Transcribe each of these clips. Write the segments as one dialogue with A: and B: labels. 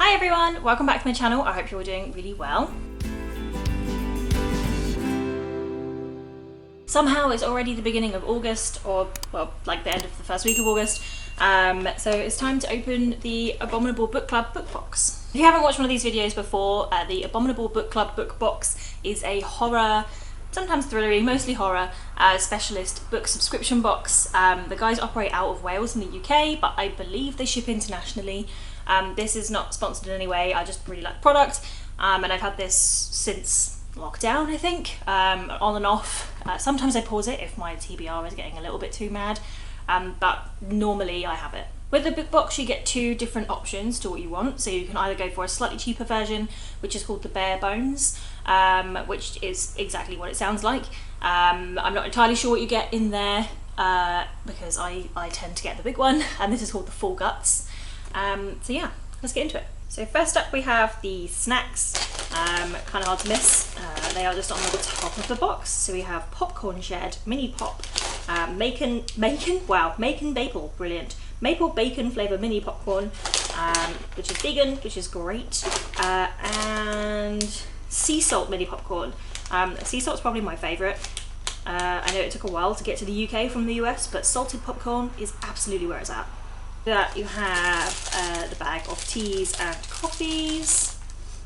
A: Hi everyone, welcome back to my channel. I hope you're all doing really well. Somehow it's already the beginning of August, or well, like the end of the first week of August. So it's time to open the Abominable Book Club book box. If you haven't watched one of these videos before, the Abominable Book Club book box is a horror, sometimes thrillery, mostly horror, specialist book subscription box. The guys operate out of Wales in the UK, but I believe they ship internationally. This is not sponsored in any way, I just really like the product, and I've had this since lockdown, I think, on and off. Sometimes I pause it if my TBR is getting a little bit too mad, but normally I have it. With the book box you get two different options to what you want, so you can either go for a slightly cheaper version, which is called the bare bones, which is exactly what it sounds like. I'm not entirely sure what you get in there, because I tend to get the big one, and this is called the full guts. So yeah, let's get into it. So first up we have the snacks, kind of hard to miss. They are just on the top of the box. So we have popcorn shed, mini pop, Macon maple, brilliant. Maple bacon flavour mini popcorn, which is vegan, which is great, and sea salt mini popcorn. Sea salt's probably my favourite. I know it took a while to get to the UK from the US, but salted popcorn is absolutely where it's at. That you have the bag of teas and coffees,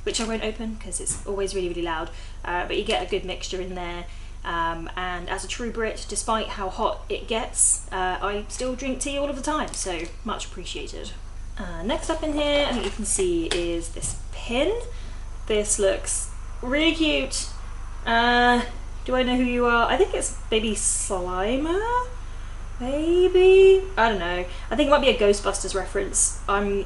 A: which I won't open because it's always really loud, but you get a good mixture in there, and as a true Brit, despite how hot it gets, I still drink tea all of the time, so much appreciated. Next up in here, I think you can see, is this pin. This looks really cute. Do I know who you are? I think it's Baby Slimer? Maybe? I don't know. I think it might be a Ghostbusters reference. I'm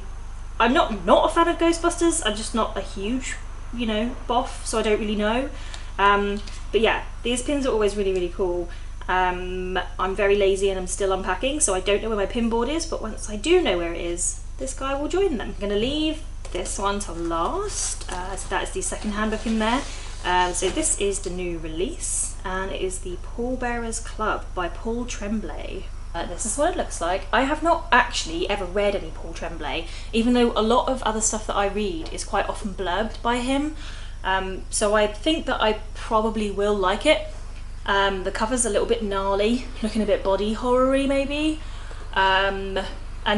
A: not a fan of Ghostbusters. I'm just not a huge, boff, so I don't really know. But yeah, these pins are always really cool. I'm very lazy and I'm still unpacking, so I don't know where my pin board is, but once I do know where it is, this guy will join them. I'm going to leave this one to last. So that is the second hand book in there. So this is the new release, and it is the Pallbearers Club by Paul Tremblay. This is what it looks like. I have not actually ever read any Paul Tremblay, even though a lot of other stuff that I read is quite often blurbed by him. So I think that I probably will like it. The cover's a little bit gnarly, looking a bit body horror-y maybe. And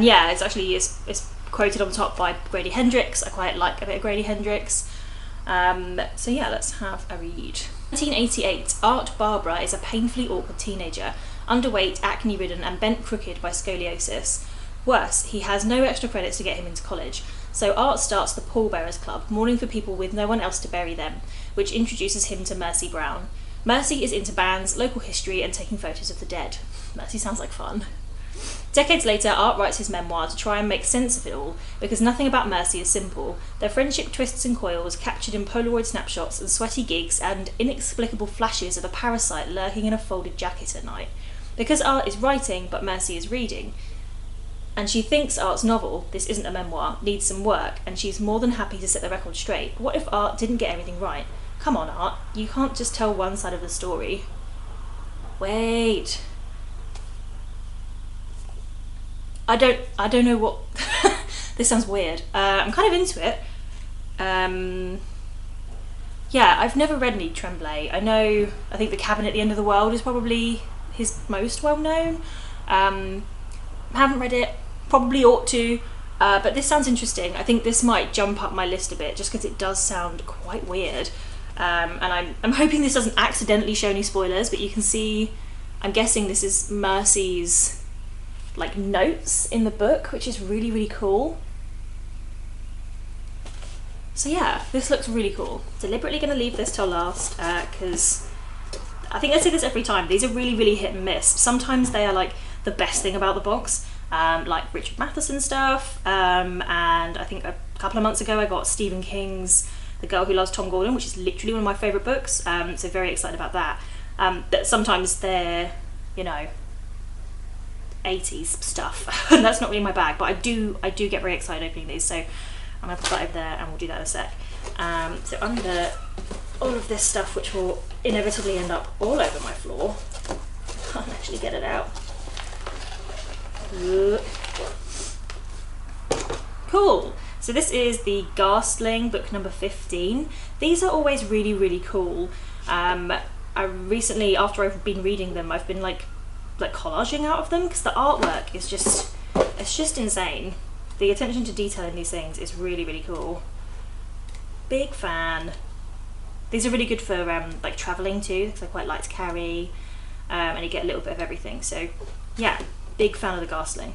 A: yeah, it's quoted on the top by Grady Hendrix. I quite like a bit of Grady Hendrix. So yeah, let's have a read. 1988, Art Barbara is a painfully awkward teenager, underweight, acne-ridden and bent crooked by scoliosis. Worse, he has no extra credits to get him into college, so Art starts the Pallbearers Club, mourning for people with no one else to bury them, which introduces him to Mercy Brown. Mercy is into bands, local history and taking photos of the dead. Mercy sounds like fun. Decades later, Art writes his memoir to try and make sense of it all, because nothing about Mercy is simple. Their friendship twists and coils, captured in Polaroid snapshots and sweaty gigs and inexplicable flashes of a parasite lurking in a folded jacket at night. Because Art is writing, but Mercy is reading, and she thinks Art's novel, this isn't a memoir, needs some work, and she's more than happy to set the record straight. What if Art didn't get everything right? Come on, Art, you can't just tell one side of the story. Wait. I don't know what this sounds weird. I'm kind of into it. Yeah, I've never read any Tremblay. I think The Cabin at the End of the World is probably his most well known. Haven't read it, probably ought to, but this sounds interesting. I think this might jump up my list a bit just because it does sound quite weird. And I'm hoping this doesn't accidentally show any spoilers, but you can see, I'm guessing this is Mercy's notes in the book, which is really cool. So yeah, this looks really cool. Deliberately going to leave this till last, because I think I say this every time, these are really hit and miss. Sometimes they are the best thing about the box, like Richard Matheson stuff, and I think a couple of months ago I got Stephen King's The Girl Who Loves Tom Gordon, which is literally one of my favourite books, so very excited about that. But sometimes they're, 80s stuff, and that's not really my bag, but I do get very excited opening these, so I'm going to put that over there and we'll do that in a sec. So under all of this stuff, which will inevitably end up all over my floor, I can't actually get it out. Cool. So this is the Ghastling, book number 15. These are always really, really cool. I recently, after I've been reading them, I've been like collaging out of them because the artwork is just, it's just insane. The attention to detail in these things is really, really cool. Big fan. These are really good for like traveling too, because they're quite light to carry, and you get a little bit of everything. So yeah, big fan of the Ghastling.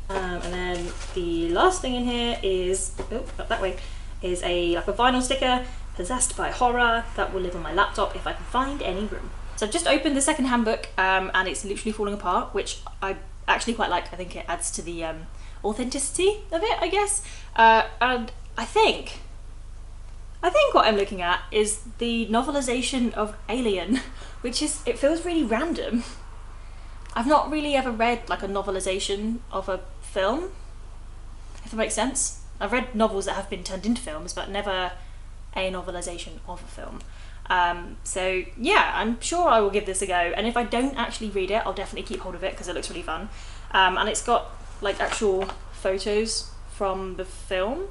A: And then the last thing in here is, oh, up that way, is like a vinyl sticker, Possessed by Horror, that will live on my laptop if I can find any room. So I've just opened the second hand book, and it's literally falling apart, which I actually quite like. I think it adds to the authenticity of it, I guess. And I think what I'm looking at is the novelization of Alien, which is, it feels really random. I've not really ever read like a novelization of a film, if that makes sense. I've read novels that have been turned into films, but never a novelization of a film. So yeah, I'm sure I will give this a go, and if I don't actually read it, I'll definitely keep hold of it because it looks really fun. And it's got like actual photos from the film,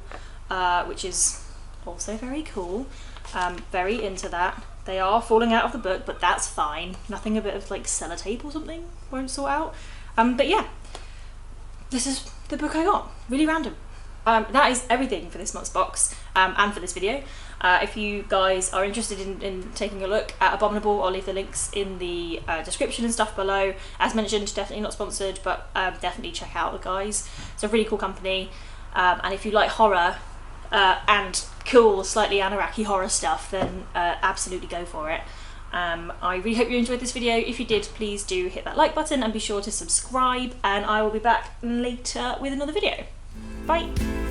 A: which is also very cool. Very into that. They are falling out of the book, but that's fine. Nothing a bit of like sellotape or something won't sort out. But yeah, this is the book I got. Really random. That is everything for this month's box, and for this video. If you guys are interested in taking a look at Abominable, I'll leave the links in the description and stuff below. As mentioned, definitely not sponsored, but definitely check out the guys. It's a really cool company, and if you like horror and cool, slightly Anunnaki horror stuff, then absolutely go for it. I really hope you enjoyed this video. If you did, please do hit that like button and be sure to subscribe, and I will be back later with another video. Bye!